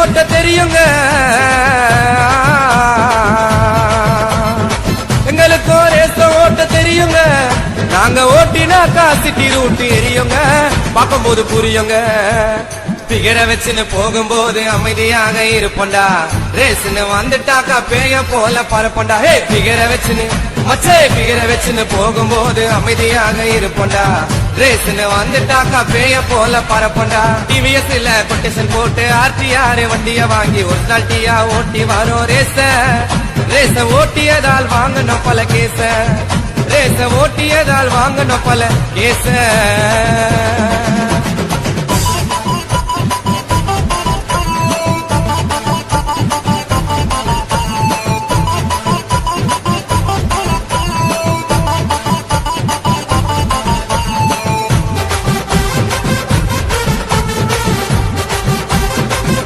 ஓட்ட தெரியுங்க, எங்களுக்கும் ரேச ஓட்ட தெரியுங்க. நாங்க ஓட்டினாக்கா சிட்டி ரூட் எரியுங்க, பார்க்கும்போது புரியுங்க. பிகர வச்சுன்னு போகும்போது அமைதியாக இருப்போண்டா, ரேஸ்ன்னு வந்துட்டாக்கா பேய போல பரப்பண்டா. ஹே பிகர வச்சுன்னு மச்சே பிகர வச்சுன்னு போகும்போது அமைதியாக இருப்போண்டா, ரேஸ்ன்னு வந்துட்டாக்கா பேய போல பரப்பண்டா. டிவிஎஸ்ல கொட்டேஷன் போட்டு ஆர்டிஆர் வண்டிய வாங்கி ஒரிஜினாலிட்டியா ஓட்டி வரோம் ரேச. ரேச ஓட்டியதால் வாங்கணும் பல கேச, ரேச ஓட்டியதால் வாங்கணும் பல கேச.